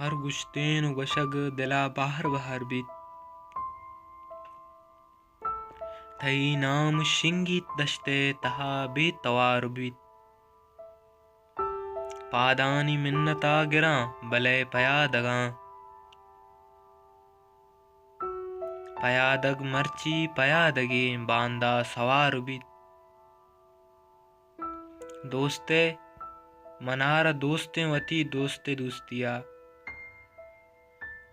हर गुश्तेन गशग दिला बाहर बाहर बीत थई नाम शिंगीत दश्ते तहा बेतवार बीत पादानी मिन्नता गिरा बले पयादग मर्ची पयादगे बांदा सवार बीत दोस्ते मनार दोस्ते वती दोस्ते दोस्तिया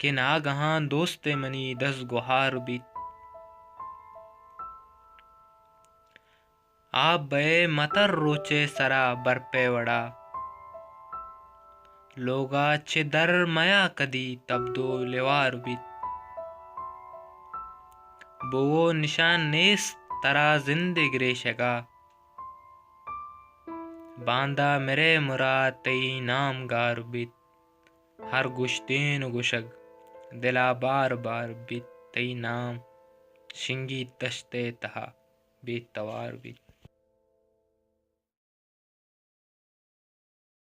के नागहां दोस्ते मनी 10 गुहार बीत आप बये मतर रोचे सरा बरपे वड़ा लोगा चे दर मया कदी तब दो लेवार बीत वो निशान नेस तरा जिंदे गिरेशगा बांदा मेरे मुराद तई नाम गार बीत हर गुश्तेन गुशग दिला बार बार बीत तई नाम शिंगी तश्ते तहा बेतवार बीत।